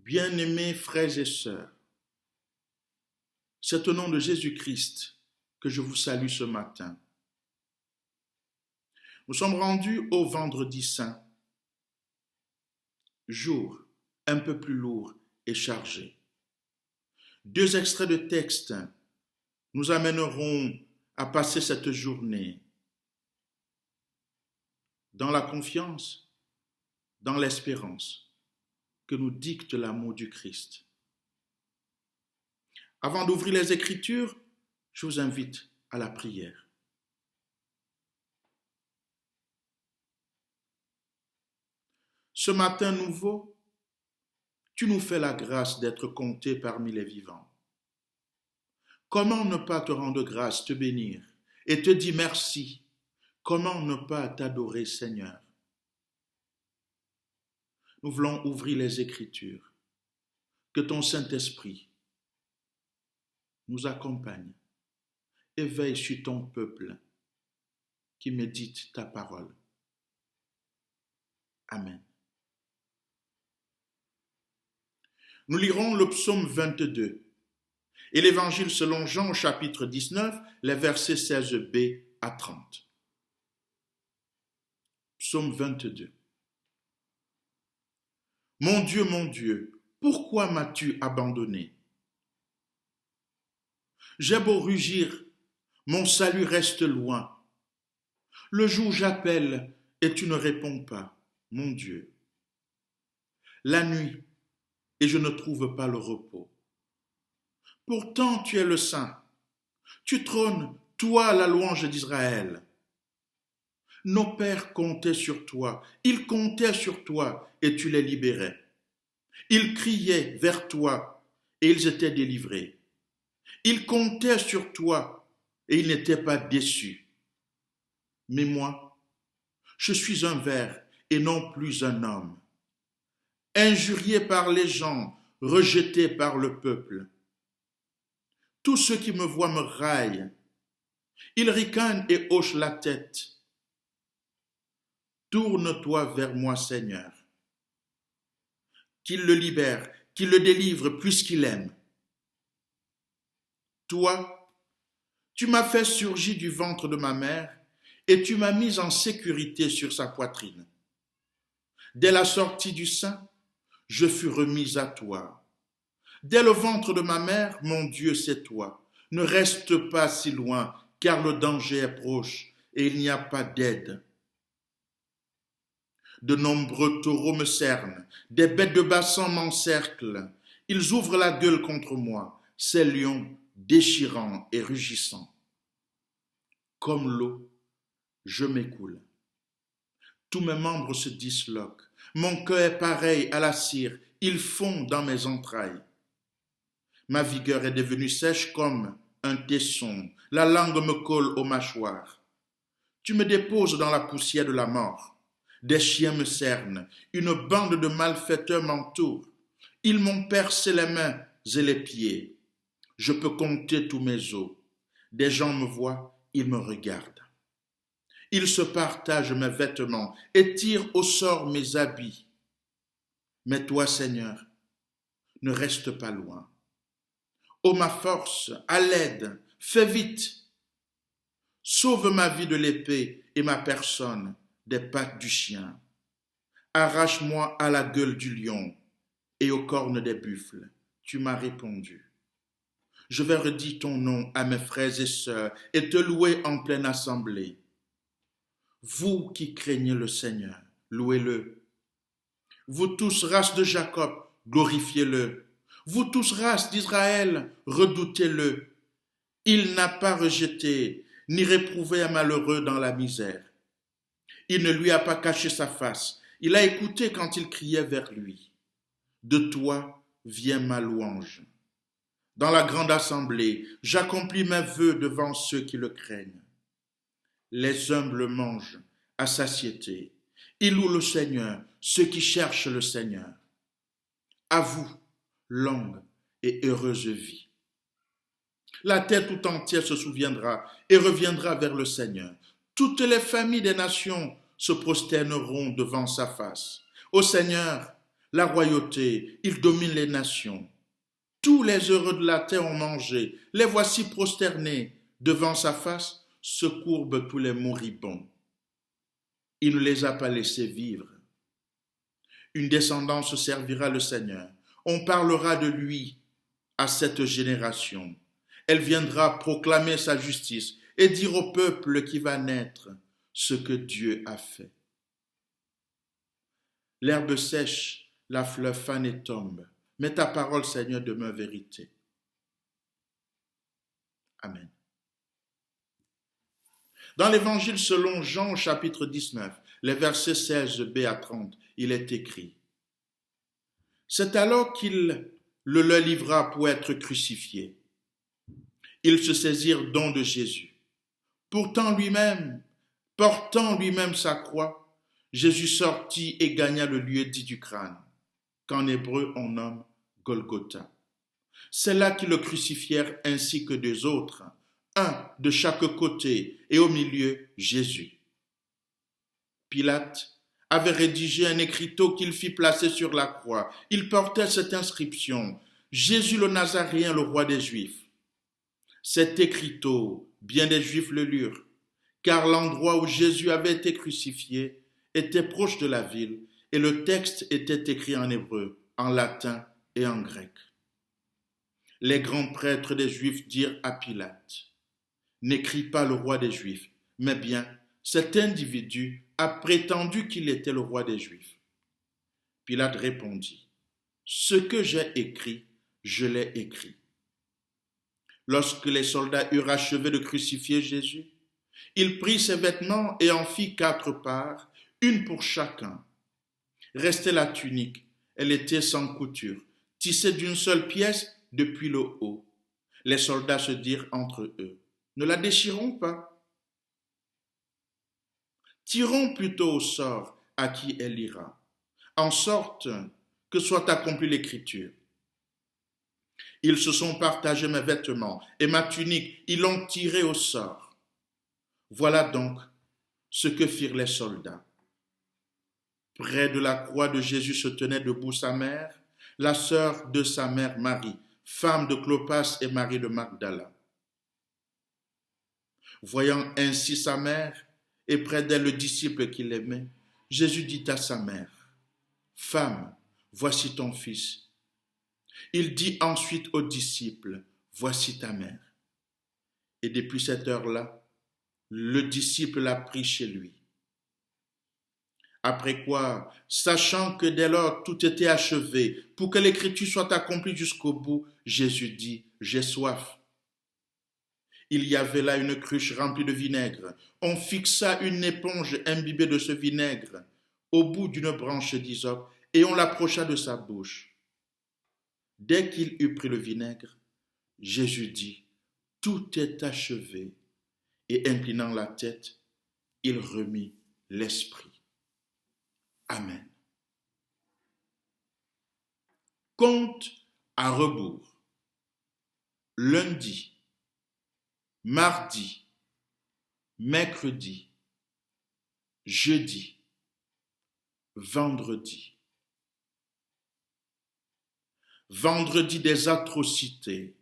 Bien-aimés frères et sœurs, c'est au nom de Jésus-Christ que je vous salue ce matin. Nous sommes rendus au vendredi saint, jour un peu plus lourd et chargé. Deux extraits de texte nous amèneront à passer cette journée dans la confiance, dans l'espérance que nous dicte l'amour du Christ. Avant d'ouvrir les Écritures, je vous invite à la prière. Ce matin nouveau, tu nous fais la grâce d'être compté parmi les vivants. Comment ne pas te rendre grâce, te bénir et te dire merci? Comment ne pas t'adorer, Seigneur? Nous voulons ouvrir les Écritures. Que ton Saint-Esprit nous accompagne et veille sur ton peuple qui médite ta parole. Amen. Nous lirons le psaume 22 et l'évangile selon Jean au chapitre 19, les versets 16b à 30. Psaume 22. Mon Dieu, pourquoi m'as-tu abandonné? J'ai beau rugir, mon salut reste loin. Le jour j'appelle et tu ne réponds pas, mon Dieu. La nuit, et je ne trouve pas le repos. Pourtant tu es le Saint. Tu trônes, toi la louange d'Israël. Nos pères comptaient sur toi, ils comptaient sur toi et tu les libérais. Ils criaient vers toi et ils étaient délivrés. Ils comptaient sur toi et ils n'étaient pas déçus. Mais moi, je suis un ver et non plus un homme. Injurié par les gens, rejeté par le peuple. Tous ceux qui me voient me raillent. Ils ricanent et hochent la tête. Tourne-toi vers moi, Seigneur. Qu'il le libère, qu'il le délivre, puisqu'il aime. Toi, tu m'as fait surgir du ventre de ma mère et tu m'as mis en sécurité sur sa poitrine. Dès la sortie du sein, je fus remise à toi. Dès le ventre de ma mère, mon Dieu, c'est toi. Ne reste pas si loin, car le danger est proche et il n'y a pas d'aide. De nombreux taureaux me cernent, des bêtes de bassin m'encerclent. Ils ouvrent la gueule contre moi, ces lions déchirants et rugissants. Comme l'eau, je m'écoule. Tous mes membres se disloquent. Mon cœur est pareil à la cire, il fond dans mes entrailles. Ma vigueur est devenue sèche comme un tesson. La langue me colle aux mâchoires. Tu me déposes dans la poussière de la mort. Des chiens me cernent. Une bande de malfaiteurs m'entoure. Ils m'ont percé les mains et les pieds. Je peux compter tous mes os. Des gens me voient, ils me regardent. Ils se partagent mes vêtements et tirent au sort mes habits. Mais toi, Seigneur, ne reste pas loin. Ô ma force, à l'aide, fais vite. Sauve ma vie de l'épée et ma personne des pattes du chien. Arrache-moi à la gueule du lion et aux cornes des buffles. Tu m'as répondu. Je vais redire ton nom à mes frères et sœurs et te louer en pleine assemblée. Vous qui craignez le Seigneur, louez-le. Vous tous, race de Jacob, glorifiez-le. Vous tous, race d'Israël, redoutez-le. Il n'a pas rejeté, ni réprouvé un malheureux dans la misère. Il ne lui a pas caché sa face. Il a écouté quand il criait vers lui. De toi vient ma louange. Dans la grande assemblée, j'accomplis mes vœux devant ceux qui le craignent. Les humbles mangent à satiété. Ils louent le Seigneur, ceux qui cherchent le Seigneur. À vous, longue et heureuse vie. La terre tout entière se souviendra et reviendra vers le Seigneur. Toutes les familles des nations se prosterneront devant sa face. Ô Seigneur, la royauté, il domine les nations. Tous les heureux de la terre ont mangé, les voici prosternés. Devant sa face se courbent tous les moribonds. Il ne les a pas laissés vivre. Une descendance servira le Seigneur. On parlera de lui à cette génération. Elle viendra proclamer sa justice et dire au peuple qui va naître ce que Dieu a fait. L'herbe sèche, la fleur fane et tombe, mais ta parole, Seigneur, demeure vérité. Amen. Dans l'Évangile selon Jean, chapitre 19, les versets 16b à 30, il est écrit: c'est alors qu'il le leur livra pour être crucifié. Ils se saisirent donc de Jésus. Portant lui-même sa croix, Jésus sortit et gagna le lieu dit du crâne, qu'en hébreu on nomme Golgotha. C'est là qu'ils le crucifièrent ainsi que deux autres, un de chaque côté et au milieu Jésus. Pilate avait rédigé un écriteau qu'il fit placer sur la croix. Il portait cette inscription: Jésus le Nazaréen, le roi des Juifs. Cet écriteau, bien des Juifs le lurent, car l'endroit où Jésus avait été crucifié était proche de la ville et le texte était écrit en hébreu, en latin et en grec. Les grands prêtres des Juifs dirent à Pilate: n'écris pas le roi des Juifs, mais bien cet individu a prétendu qu'il était le roi des Juifs. Pilate répondit: ce que j'ai écrit, je l'ai écrit. Lorsque les soldats eurent achevé de crucifier Jésus, il prit ses vêtements et en fit 4 parts, une pour chacun. Restait la tunique, elle était sans couture, tissée d'une seule pièce depuis le haut. Les soldats se dirent entre eux: ne la déchirons pas. Tirons plutôt au sort à qui elle ira, en sorte que soit accomplie l'écriture. Ils se sont partagés mes vêtements et ma tunique, ils l'ont tirée au sort. Voilà donc ce que firent les soldats. Près de la croix de Jésus se tenait debout sa mère, la sœur de sa mère Marie, femme de Clopas et Marie de Magdala. Voyant ainsi sa mère et près d'elle le disciple qu'il aimait, Jésus dit à sa mère: femme, voici ton fils. Il dit ensuite aux disciples: voici ta mère. Et depuis cette heure-là, le disciple l'a pris chez lui. Après quoi, sachant que dès lors tout était achevé, pour que l'écriture soit accomplie jusqu'au bout, Jésus dit: j'ai soif. Il y avait là une cruche remplie de vinaigre. On fixa une éponge imbibée de ce vinaigre au bout d'une branche d'hysope et on l'approcha de sa bouche. Dès qu'il eut pris le vinaigre, Jésus dit: tout est achevé. Et inclinant la tête, il remit l'esprit. Amen. Compte à rebours. Lundi, mardi, mercredi, jeudi, vendredi. Vendredi des atrocités.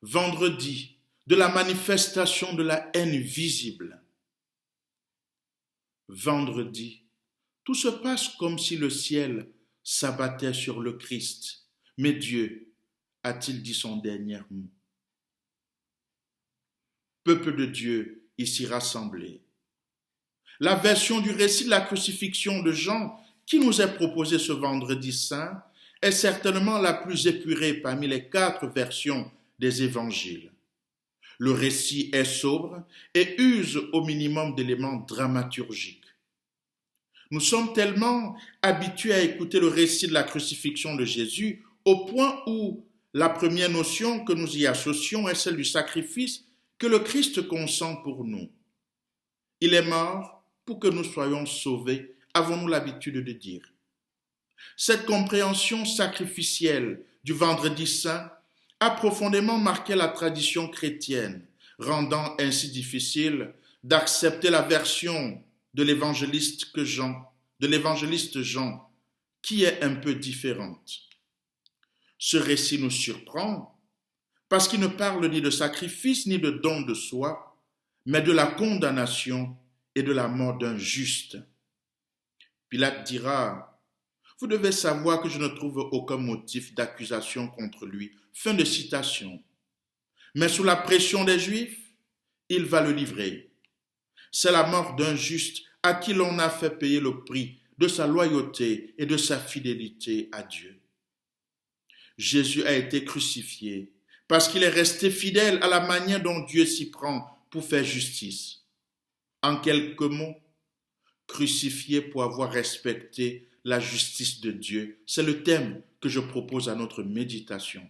Vendredi de la manifestation de la haine visible. Vendredi, tout se passe comme si le ciel s'abattait sur le Christ. Mais Dieu a-t-il dit son dernier mot? Peuple de Dieu ici rassemblé. La version du récit de la crucifixion de Jean qui nous est proposée ce vendredi saint est certainement la plus épurée parmi les 4 versions des évangiles. Le récit est sobre et use au minimum d'éléments dramaturgiques. Nous sommes tellement habitués à écouter le récit de la crucifixion de Jésus au point où la première notion que nous y associons est celle du sacrifice que le Christ consent pour nous. Il est mort pour que nous soyons sauvés, avons-nous l'habitude de dire. Cette compréhension sacrificielle du vendredi saint a profondément marqué la tradition chrétienne, rendant ainsi difficile d'accepter la version de l'évangéliste Jean, qui est un peu différente. Ce récit nous surprend parce qu'il ne parle ni de sacrifice ni de don de soi, mais de la condamnation et de la mort d'un juste. Pilate dira, « Vous devez savoir que je ne trouve aucun motif d'accusation contre lui. » Fin de citation. Mais sous la pression des Juifs, il va le livrer. C'est la mort d'un juste à qui l'on a fait payer le prix de sa loyauté et de sa fidélité à Dieu. Jésus a été crucifié parce qu'il est resté fidèle à la manière dont Dieu s'y prend pour faire justice. En quelques mots, crucifié pour avoir respecté la justice de Dieu. C'est le thème que je propose à notre méditation.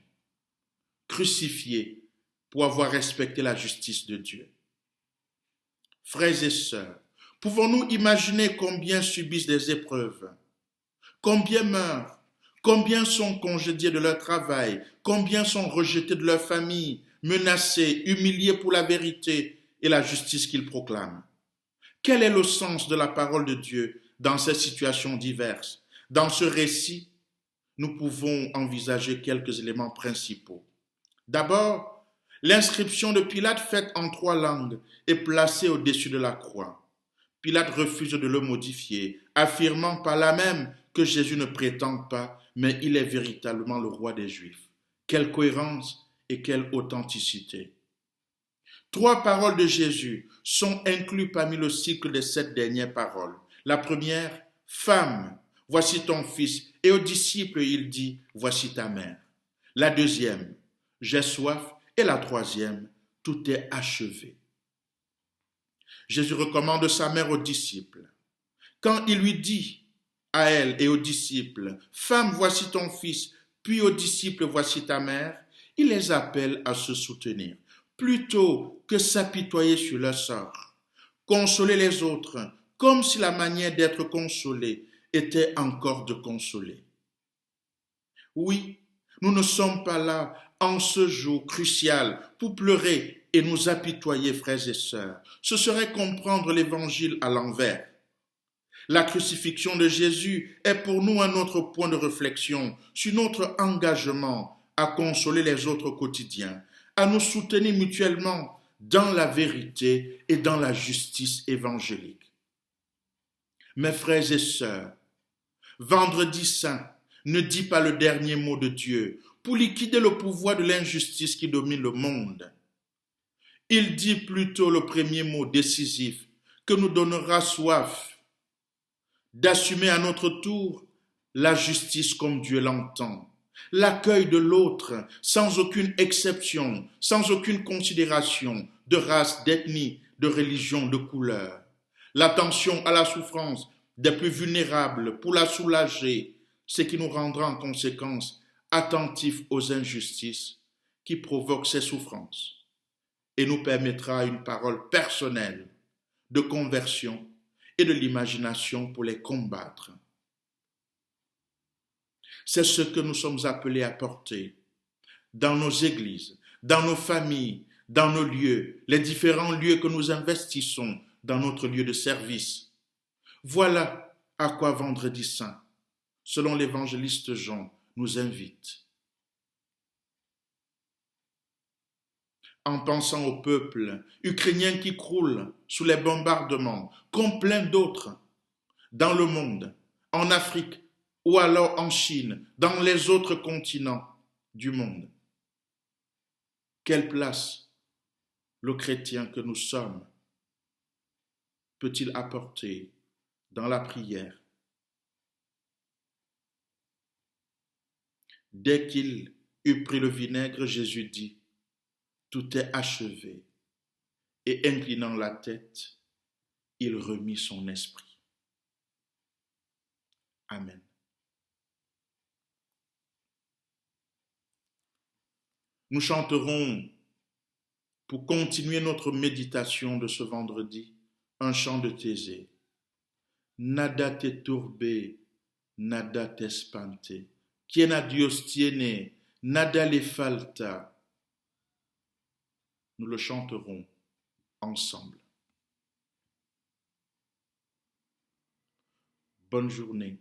Crucifié pour avoir respecté la justice de Dieu. Frères et sœurs, pouvons-nous imaginer combien subissent des épreuves, combien meurent, combien sont congédiés de leur travail, combien sont rejetés de leur famille, menacés, humiliés pour la vérité et la justice qu'ils proclament? Quel est le sens de la parole de Dieu dans ces situations diverses? Dans ce récit, nous pouvons envisager quelques éléments principaux. D'abord, l'inscription de Pilate faite en 3 langues est placée au-dessus de la croix. Pilate refuse de le modifier, affirmant par là même que Jésus ne prétend pas, mais il est véritablement le roi des Juifs. Quelle cohérence et quelle authenticité! 3 paroles de Jésus sont incluses parmi le cycle des 7 dernières paroles. La première, « Femme, voici ton fils », et aux disciples il dit, « Voici ta mère ». La deuxième, « J'ai soif », et la troisième, « Tout est achevé ». Jésus recommande sa mère aux disciples. Quand il lui dit à elle et aux disciples, « Femme, voici ton fils », puis aux disciples, « Voici ta mère », il les appelle à se soutenir, plutôt que s'apitoyer sur leur sort. Consoler les autres, comme si la manière d'être consolé était encore de consoler. Oui, nous ne sommes pas là en ce jour crucial pour pleurer et nous apitoyer, frères et sœurs. Ce serait comprendre l'évangile à l'envers. La crucifixion de Jésus est pour nous un autre point de réflexion sur notre engagement à consoler les autres au quotidien, à nous soutenir mutuellement dans la vérité et dans la justice évangélique. Mes frères et sœurs, Vendredi Saint ne dit pas le dernier mot de Dieu pour liquider le pouvoir de l'injustice qui domine le monde. Il dit plutôt le premier mot décisif que nous donnera soif d'assumer à notre tour la justice comme Dieu l'entend, l'accueil de l'autre sans aucune exception, sans aucune considération de race, d'ethnie, de religion, de couleur, l'attention à la souffrance des plus vulnérables pour la soulager, ce qui nous rendra en conséquence attentifs aux injustices qui provoquent ces souffrances et nous permettra une parole personnelle de conversion et de l'imagination pour les combattre. C'est ce que nous sommes appelés à porter dans nos églises, dans nos familles, dans nos lieux, les différents lieux que nous investissons dans notre lieu de service. Voilà à quoi Vendredi Saint, selon l'évangéliste Jean, nous invite. En pensant au peuple ukrainien qui croule sous les bombardements, comme plein d'autres, dans le monde, en Afrique ou alors en Chine, dans les autres continents du monde. Quelle place le chrétien que nous sommes peut-il apporter dans la prière? Dès qu'il eut pris le vinaigre, Jésus dit, « Tout est achevé. » Et inclinant la tête, il remit son esprit. Amen. Nous chanterons, pour continuer notre méditation de ce vendredi, un chant de Thésée. Nada te turbe, nada te espante. Quien a Dios tiene, nada le falta. Nous le chanterons ensemble. Bonne journée.